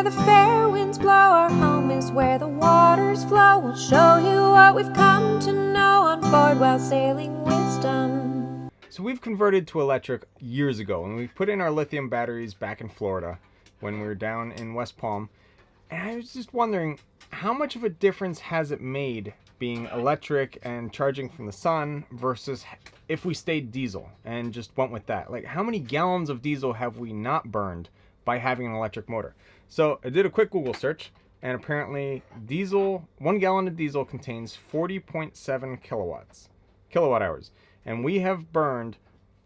the fair winds blow. Our home is where the waters flow. We'll show you what we've come to know on board while sailing wisdom. So we've converted to electric years ago, and we put in our lithium batteries back in Florida when we were down in West Palm. And I was just wondering, how much of a difference has it made being electric and charging from the sun versus if we stayed diesel and just went with that? Like, how many gallons of diesel have we not burned by having an electric motor? So I did a quick Google search, and apparently 1 gallon of diesel contains 40.7 kilowatt hours. And we have burned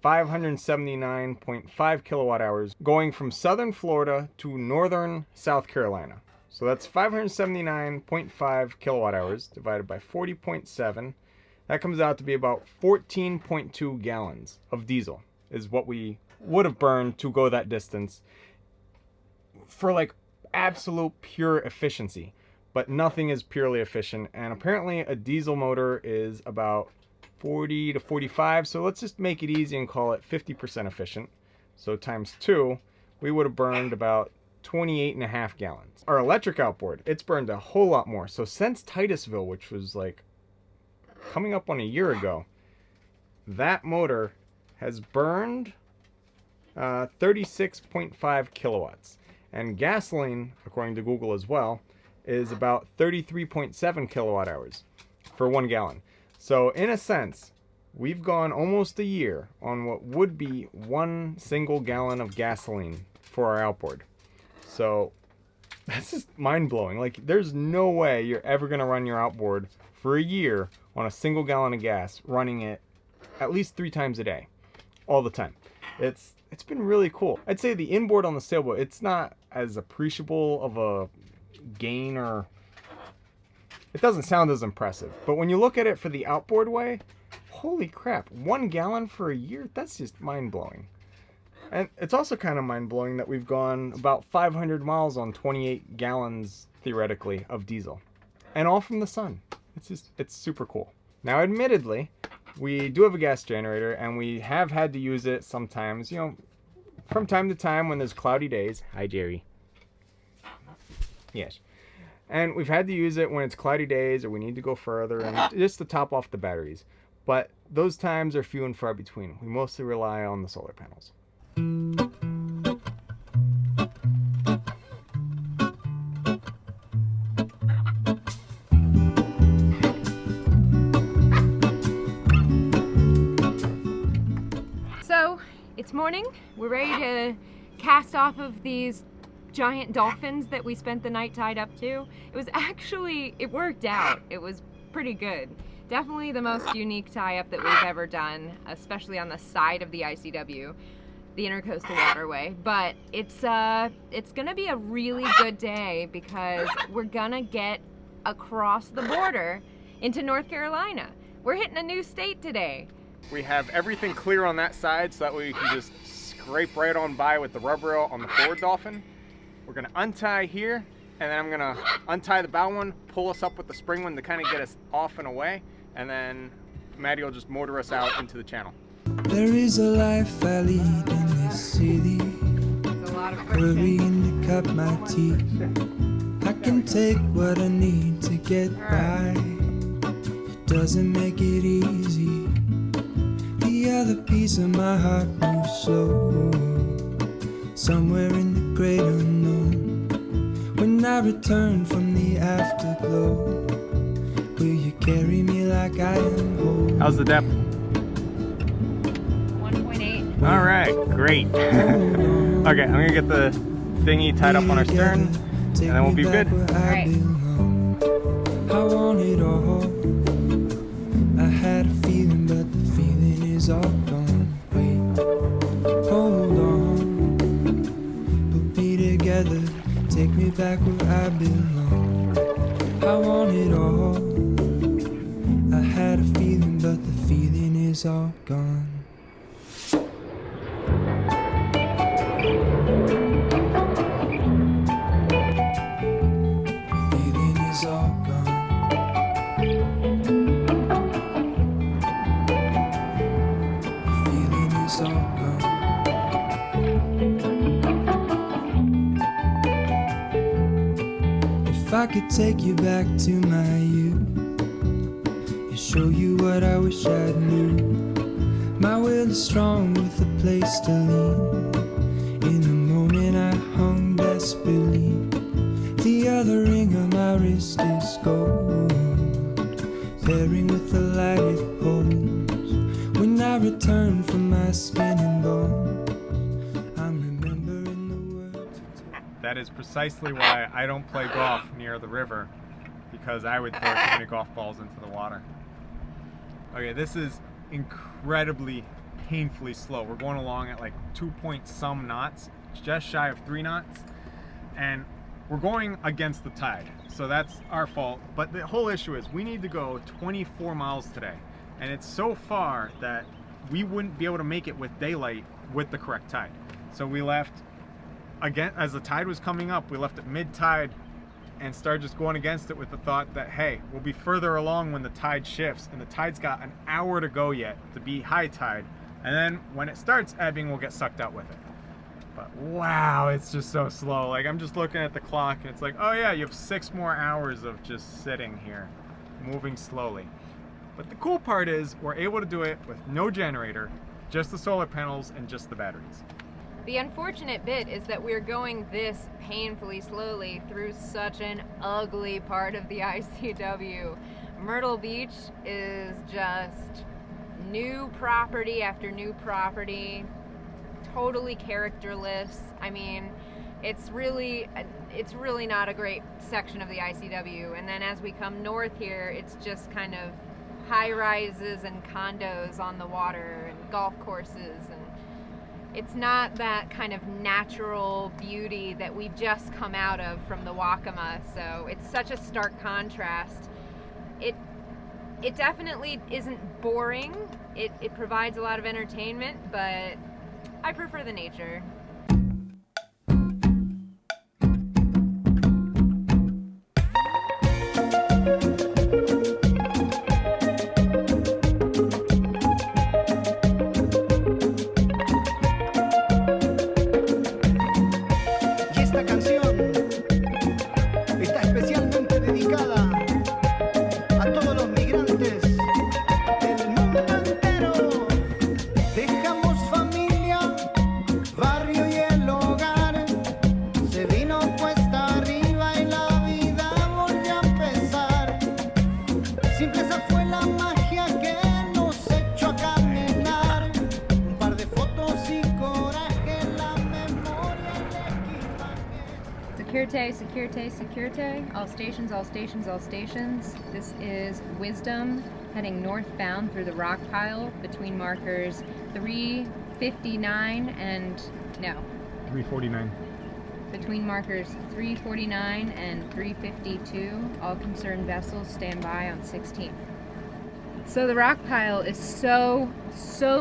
579.5 kilowatt hours going from southern Florida to northern South Carolina. So that's 579.5 kilowatt hours divided by 40.7. That comes out to be about 14.2 gallons of diesel is what we would have burned to go that distance for like absolute pure efficiency. But nothing is purely efficient. And apparently a diesel motor is about 40 to 45. So let's just make it easy and call it 50% efficient. So times 2, we would have burned about 28.5 gallons. Our electric outboard, it's burned a whole lot more. So since Titusville, which was like coming up on a year ago, that motor has burned 36.5 kilowatts. And gasoline, according to Google as well, is about 33.7 kilowatt hours for 1 gallon. So in a sense, we've gone almost a year on what would be 1 single gallon of gasoline for our outboard. So that's just mind-blowing. Like, there's no way you're ever going to run your outboard for a year on a single gallon of gas, running it at least 3 times a day, all the time. It's been really cool. I'd say the inboard on the sailboat, it's not as appreciable of a gain, or it doesn't sound as impressive. But when you look at it for the outboard way, holy crap, 1 gallon for a year? That's just mind-blowing. And it's also kind of mind-blowing that we've gone about 500 miles on 28 gallons, theoretically, of diesel. And all from the sun. It's super cool. Now, admittedly, we do have a gas generator, and we have had to use it sometimes, from time to time when there's cloudy days. Hi, Jerry. Yes. And we've had to use it when it's cloudy days or we need to go further, and just to top off the batteries. But those times are few and far between. We mostly rely on the solar panels. So it's morning. We're ready to cast off of these giant dolphins that we spent the night tied up to. It worked out. It was pretty good. Definitely the most unique tie-up that we've ever done, especially on the side of the ICW, the Intercoastal Waterway. But it's gonna be a really good day because we're gonna get across the border into North Carolina. We're hitting a new state today. We have everything clear on that side, so that way we can just scrape right on by with the rub rail on the forward Dolphin. We're gonna untie here, and then I'm gonna untie the bow one, pull us up with the spring one to kind of get us off and away, and then Maddie will just motor us out into the channel. There is a life I lead in this city, hurrying to cut my teeth. I can take what I need to get by. It doesn't make it easy. The other piece of my heart moves slow, somewhere in the great unknown. When I return from the afterglow, will you carry me like I am whole? How's the depth? 1.8. All right, great. Okay, I'm gonna get the thingy tied up on our stern, and then we'll be good. All right. I want it all. I had a feeling, but the feeling is all gone. Wait, hold on. Put me together, take me back where I belong. I want it all. I had a feeling, but the feeling is all gone. If I could take you back to my youth and show you what I wish I knew. My will is strong with a place to lean. In the moment I hung desperately. The other ring on my wrist is gold, pairing with the light it holds. When I return from my skin and bones, I'm remembering the words. That is precisely why I don't play golf near the river, because I would throw too many golf balls into the water. Okay, this is incredibly painfully slow. We're going along at like 2-point-some knots, just shy of 3 knots, and we're going against the tide, so that's our fault. But the whole issue is we need to go 24 miles today, and it's so far that we wouldn't be able to make it with daylight with the correct tide. So we left again as the tide was coming up. We left at mid-tide and started just going against it with the thought that, hey, we'll be further along when the tide shifts, and the tide's got an hour to go yet to be high tide, and then when it starts ebbing, we'll get sucked out with it. But wow, it's just so slow. Like, I'm just looking at the clock and it's like, oh yeah, you have 6 more hours of just sitting here, moving slowly. But the cool part is we're able to do it with no generator, just the solar panels and just the batteries. The unfortunate bit is that we're going this painfully slowly through such an ugly part of the ICW. Myrtle Beach is just new property after new property, totally characterless. I mean, it's really not a great section of the ICW. And then as we come north here, it's just kind of high rises and condos on the water and golf courses, and it's not that kind of natural beauty that we've just come out of from the Waccamaw. So it's such a stark contrast. It definitely isn't boring. It provides a lot of entertainment, but I prefer the nature. Y esta canción está especialmente dedicada a todos los migrantes del mundo entero. Dejamos familia, barrio y el hogar. Se vino cuesta arriba y la vida volvió a empezar. Siempre esa fue la magia que nos echó a caminar. Un par de fotos y coraje, la memoria y el equipaje. Securite, securite, securite. All stations, all stations, all stations. This is Wisdom heading northbound through the rock pile between markers 359 and, no, 349. between markers 349 and 352. All concerned vessels stand by on 16th. So the rock pile is so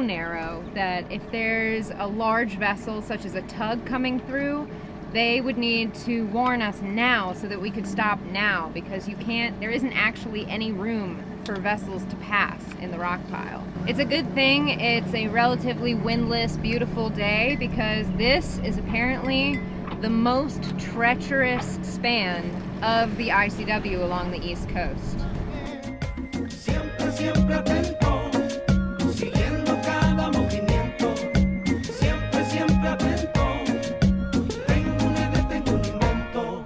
narrow that if there's a large vessel such as a tug coming through, they would need to warn us now so that we could stop now, because there isn't actually any room for vessels to pass in the rock pile. It's a good thing it's a relatively windless, beautiful day, because this is apparently the most treacherous span of the ICW along the East Coast. Siempre, siempre atento, siguiendo cada movimiento. Siempre, siempre atento, tengo una idea, tengo un invento.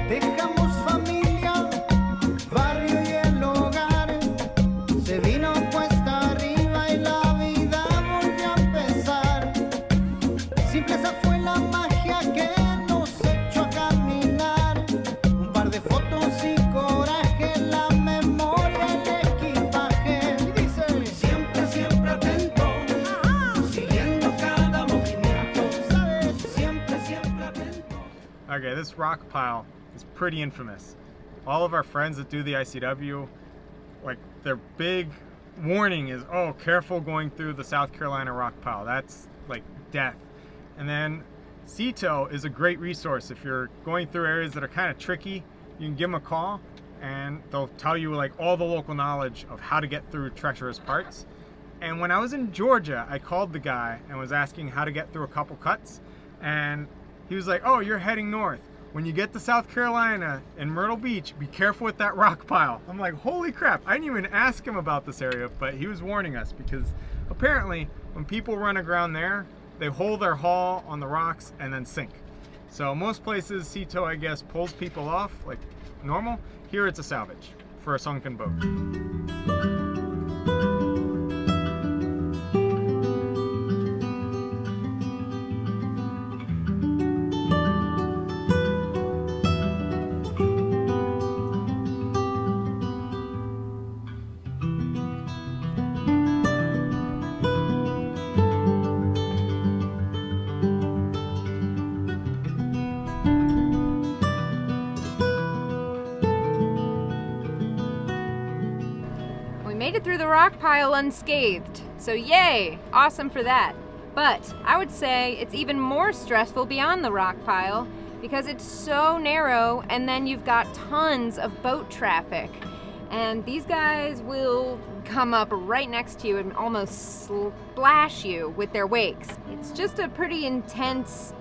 Dejamos familia, barrio y el hogar. Se vino cuesta arriba y la vida volvió a empezar. Simple esa fue la magia que nos echó a caminar. Un par de fotos y coraje, la memoria y el equipaje. Y dice, siempre, siempre atento, siguiendo cada movimiento. ¿Sabes? Siempre, siempre atento. Okay, this rock pile is pretty infamous. All of our friends that do the ICW, like, their big warning is, oh, careful going through the South Carolina Rock Pile. That's like death. And then CETO is a great resource. If you're going through areas that are kind of tricky, you can give them a call and they'll tell you like all the local knowledge of how to get through treacherous parts. And when I was in Georgia, I called the guy and was asking how to get through a couple cuts. And he was like, oh, you're heading north. When you get to South Carolina in Myrtle Beach, be careful with that rock pile. I'm like, holy crap. I didn't even ask him about this area, but he was warning us because apparently when people run aground there, they hold their haul on the rocks and then sink. So most places, CETO, I guess, pulls people off like normal. Here it's a salvage for a sunken boat. Made it through the rock pile unscathed, so yay, awesome for that. But I would say it's even more stressful beyond the rock pile because it's so narrow and then you've got tons of boat traffic. And these guys will come up right next to you and almost splash you with their wakes. It's just a pretty intense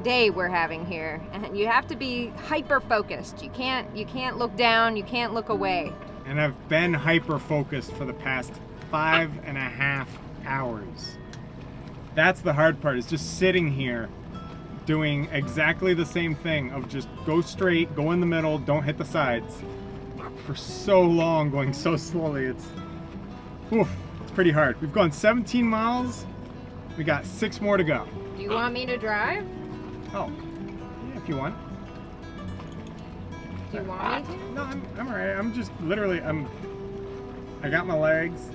day we're having here, and you have to be hyper focused. You can't look down, you can't look away. And I've been hyper focused for the past 5.5 hours. That's the hard part, is just sitting here doing exactly the same thing of just go straight, go in the middle, don't hit the sides. For so long, going so slowly, it's pretty hard. We've gone 17 miles, we got 6 more to go. Do you want me to drive? Oh, yeah, if you want. Do you want me to? No, I'm alright. I'm just literally, I got my legs.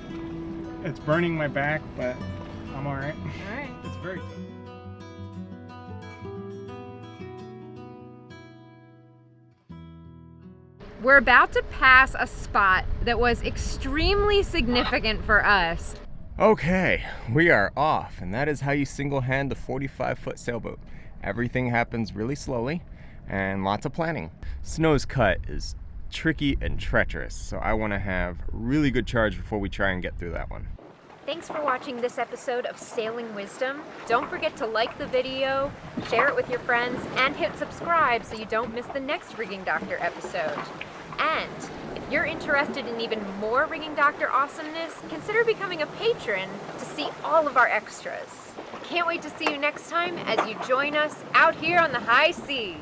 It's burning my back, but I'm alright. Alright. It's very good. We're about to pass a spot that was extremely significant for us. Okay, we are off, and that is how you single-hand the 45-foot sailboat. Everything happens really slowly and lots of planning. Snow's Cut is tricky and treacherous, so I want to have really good charge before we try and get through that one. Thanks for watching this episode of Sailing Wisdom. Don't forget to like the video, share it with your friends, and hit subscribe so you don't miss the next Rigging Doctor episode. And if you're interested in even more Rigging Doctor awesomeness, consider becoming a patron to see all of our extras. Can't wait to see you next time as you join us out here on the high seas.